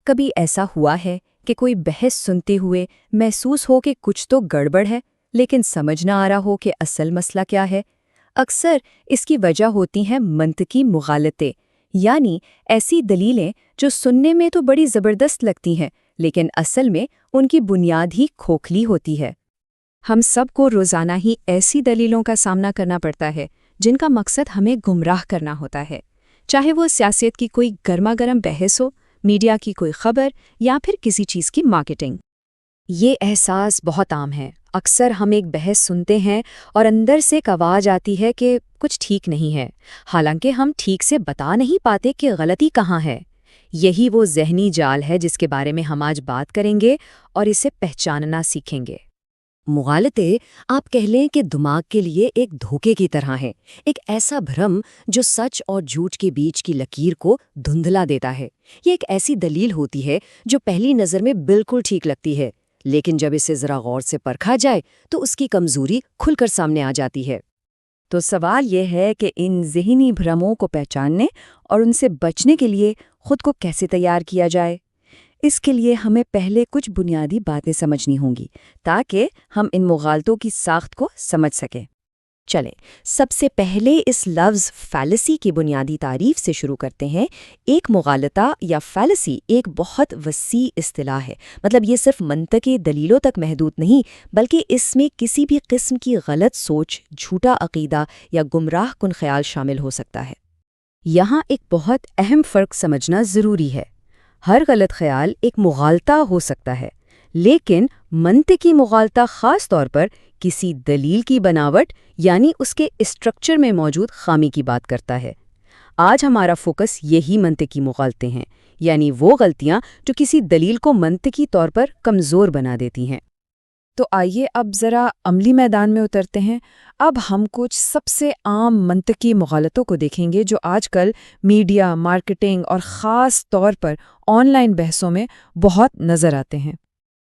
کبھی ایسا ہوا ہے کہ کوئی بحث سنتے ہوئے محسوس ہو کہ کچھ تو گڑبڑ ہے لیکن سمجھ نہ آ رہا ہو کہ اصل مسئلہ کیا ہے؟ اکثر اس کی وجہ ہوتی ہیں منطقی مغالطے، یعنی ایسی دلیلیں جو سننے میں تو بڑی زبردست لگتی ہیں لیکن اصل میں ان کی بنیاد ہی کھوکھلی ہوتی ہے۔ ہم سب کو روزانہ ہی ایسی دلیلوں کا سامنا کرنا پڑتا ہے جن کا مقصد ہمیں گمراہ کرنا ہوتا ہے، چاہے وہ سیاست کی کوئی گرما گرم بحث ہو، میڈیا کی کوئی خبر یا پھر کسی چیز کی مارکیٹنگ۔ یہ احساس بہت عام ہے۔ اکثر ہم ایک بحث سنتے ہیں اور اندر سے ایک آواز آتی ہے کہ کچھ ٹھیک نہیں ہے، حالانکہ ہم ٹھیک سے بتا نہیں پاتے کہ غلطی کہاں ہے۔ یہی وہ ذہنی جال ہے جس کے بارے میں ہم آج بات کریں گے اور اسے پہچاننا سیکھیں گے۔ مغالطے آپ کہہ لیں کہ دماغ کے لیے ایک دھوکے کی طرح ہیں، ایک ایسا بھرم جو سچ اور جھوٹ کے بیچ کی لکیر کو دھندلا دیتا ہے۔ یہ ایک ایسی دلیل ہوتی ہے جو پہلی نظر میں بالکل ٹھیک لگتی ہے، لیکن جب اسے ذرا غور سے پرکھا جائے تو اس کی کمزوری کھل کر سامنے آ جاتی ہے۔ تو سوال یہ ہے کہ ان ذہنی بھرموں کو پہچاننے اور ان سے بچنے کے لیے خود کو کیسے تیار کیا جائے؟ اس کے لیے ہمیں پہلے کچھ بنیادی باتیں سمجھنی ہوں گی تاکہ ہم ان مغالطوں کی ساخت کو سمجھ سکیں۔ چلیں، سب سے پہلے اس لفظ فیلسی کی بنیادی تعریف سے شروع کرتے ہیں۔ ایک مغالطہ یا فیلسی ایک بہت وسیع اصطلاح ہے، مطلب یہ صرف منطقی دلیلوں تک محدود نہیں، بلکہ اس میں کسی بھی قسم کی غلط سوچ، جھوٹا عقیدہ یا گمراہ کن خیال شامل ہو سکتا ہے۔ یہاں ایک بہت اہم فرق سمجھنا ضروری ہے۔ ہر غلط خیال ایک مغالطہ ہو سکتا ہے، لیکن منطقی مغالطہ خاص طور پر کسی دلیل کی بناوٹ یعنی اس کے اسٹرکچر میں موجود خامی کی بات کرتا ہے۔ آج ہمارا فوکس یہی منطقی مغالطے ہیں، یعنی وہ غلطیاں جو کسی دلیل کو منطقی طور پر کمزور بنا دیتی ہیں۔ تو آئیے اب ذرا عملی میدان میں اترتے ہیں۔ اب ہم کچھ سب سے عام منطقی مغالطوں کو دیکھیں گے جو آج کل میڈیا، مارکیٹنگ اور خاص طور پر آن لائن بحثوں میں بہت نظر آتے ہیں۔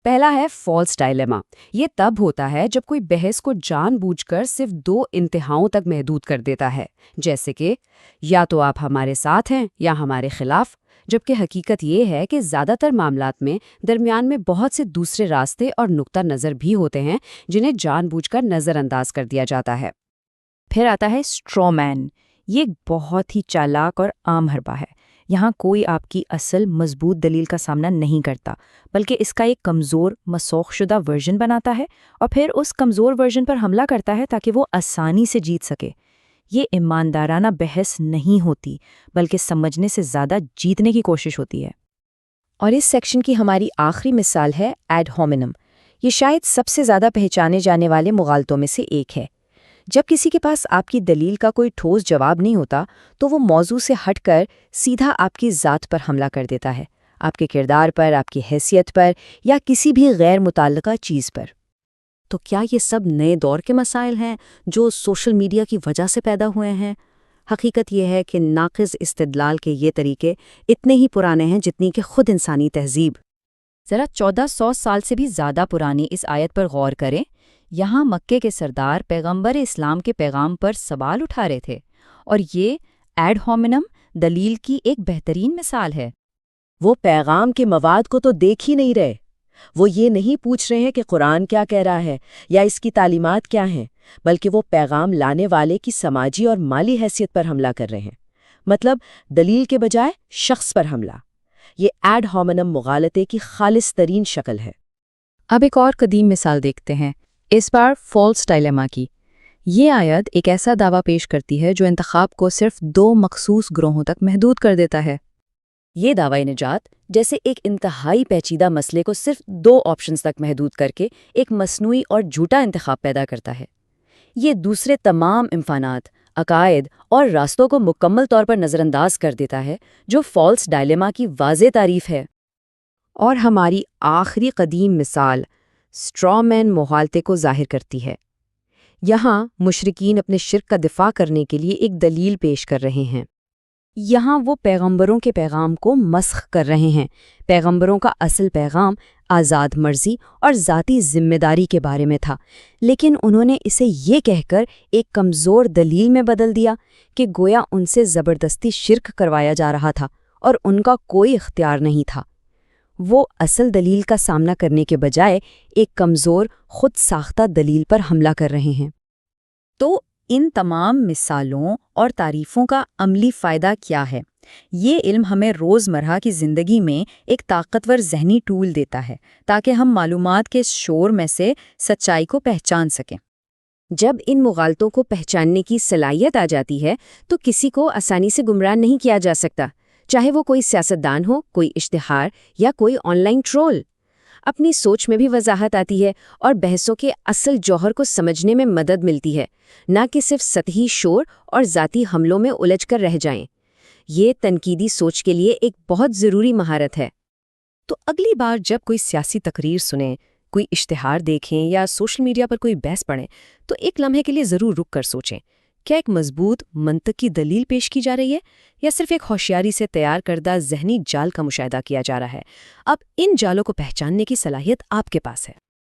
پہلا ہے فالس ڈائلیما۔ یہ تب ہوتا ہے جب کوئی بحث کو جان بوجھ کر صرف دو انتہاؤں تک محدود کر دیتا ہے، جیسے کہ یا تو آپ ہمارے ساتھ ہیں یا ہمارے خلاف، جبکہ حقیقت یہ ہے کہ زیادہ تر معاملات میں درمیان میں بہت سے دوسرے راستے اور نقطہ نظر بھی ہوتے ہیں جنہیں جان بوجھ کر نظر انداز کر دیا جاتا ہے۔ پھر آتا ہے اسٹرا مین۔ یہ بہت ہی چالاک اور عام حربہ ہے۔ یہاں کوئی آپ کی اصل مضبوط دلیل کا سامنا نہیں کرتا، بلکہ اس کا ایک کمزور مسوخ شدہ ورژن بناتا ہے اور پھر اس کمزور ورژن پر حملہ کرتا ہے تاکہ وہ آسانی سے جیت سکے۔ یہ ایماندارانہ بحث نہیں ہوتی، بلکہ سمجھنے سے زیادہ جیتنے کی کوشش ہوتی ہے۔ اور اس سیکشن کی ہماری آخری مثال ہے ایڈ ہومینم۔ یہ شاید سب سے زیادہ پہچانے جانے والے مغالطوں میں سے ایک ہے۔ جب کسی کے پاس آپ کی دلیل کا کوئی ٹھوس جواب نہیں ہوتا تو وہ موضوع سے ہٹ کر سیدھا آپ کی ذات پر حملہ کر دیتا ہے، آپ کے کردار پر، آپ کی حیثیت پر یا کسی بھی غیر متعلقہ چیز پر۔ تو کیا یہ سب نئے دور کے مسائل ہیں جو سوشل میڈیا کی وجہ سے پیدا ہوئے ہیں؟ حقیقت یہ ہے کہ ناقص استدلال کے یہ طریقے اتنے ہی پرانے ہیں جتنی کہ خود انسانی تہذیب۔ ذرا 1400 سال سے بھی زیادہ پرانی اس آیت پر غور کریں۔ یہاں مکے کے سردار پیغمبر اسلام کے پیغام پر سوال اٹھا رہے تھے، اور یہ ایڈ ہومینم دلیل کی ایک بہترین مثال ہے۔ وہ پیغام کے مواد کو تو دیکھ ہی نہیں رہے۔ وہ یہ نہیں پوچھ رہے ہیں کہ قرآن کیا کہہ رہا ہے یا اس کی تعلیمات کیا ہیں، بلکہ وہ پیغام لانے والے کی سماجی اور مالی حیثیت پر حملہ کر رہے ہیں، مطلب دلیل کے بجائے شخص پر حملہ۔ یہ ایڈ ہومینم مغالطے کی خالص ترین شکل ہے۔ اب ایک اور قدیم مثال دیکھتے ہیں، اس بار فالس ڈائلیما کی۔ یہ آیت ایک ایسا دعویٰ پیش کرتی ہے جو انتخاب کو صرف دو مخصوص گروہوں تک محدود کر دیتا ہے۔ یہ دعوی نجات جیسے ایک انتہائی پیچیدہ مسئلے کو صرف دو آپشنز تک محدود کر کے ایک مصنوعی اور جھوٹا انتخاب پیدا کرتا ہے۔ یہ دوسرے تمام امکانات، عقائد اور راستوں کو مکمل طور پر نظر انداز کر دیتا ہے، جو فالس ڈائلیما کی واضح تعریف ہے۔ اور ہماری آخری قدیم مثال اسٹرا مین مغالطے کو ظاہر کرتی ہے۔ یہاں مشرکین اپنے شرک کا دفاع کرنے کے لیے ایک دلیل پیش کر رہے ہیں۔ یہاں وہ پیغمبروں کے پیغام کو مسخ کر رہے ہیں۔ پیغمبروں کا اصل پیغام آزاد مرضی اور ذاتی ذمہ داری کے بارے میں تھا، لیکن انہوں نے اسے یہ کہہ کر ایک کمزور دلیل میں بدل دیا کہ گویا ان سے زبردستی شرک کروایا جا رہا تھا اور ان کا کوئی اختیار نہیں تھا۔ وہ اصل دلیل کا سامنا کرنے کے بجائے ایک کمزور خود ساختہ دلیل پر حملہ کر رہے ہیں۔ تو ان تمام مثالوں اور تعریفوں کا عملی فائدہ کیا ہے؟ یہ علم ہمیں روزمرہ کی زندگی میں ایک طاقتور ذہنی ٹول دیتا ہے تاکہ ہم معلومات کے اس شور میں سے سچائی کو پہچان سکیں۔ جب ان مغالطوں کو پہچاننے کی صلاحیت آ جاتی ہے تو کسی کو آسانی سے گمراہ نہیں کیا جا سکتا، چاہے وہ کوئی سیاستدان ہو، کوئی اشتہار یا کوئی آن لائن ٹرول۔ اپنی سوچ میں بھی وضاحت آتی ہے اور بحثوں کے اصل جوہر کو سمجھنے میں مدد ملتی ہے، نہ کہ صرف سطحی شور اور ذاتی حملوں میں الجھ کر رہ جائیں۔ یہ تنقیدی سوچ کے لیے ایک بہت ضروری مہارت ہے۔ تو اگلی بار جب کوئی سیاسی تقریر سنیں، کوئی اشتہار دیکھیں یا سوشل میڈیا پر کوئی بحث پڑھیں تو ایک لمحے کے لیے ضرور رک کر سوچیں، کیا ایک مضبوط منطقی دلیل پیش کی جا رہی ہے یا صرف ایک ہوشیاری سے تیار کردہ ذہنی جال کا مشاہدہ کیا جا رہا ہے؟ اب ان جالوں کو پہچاننے کی صلاحیت آپ کے پاس ہے۔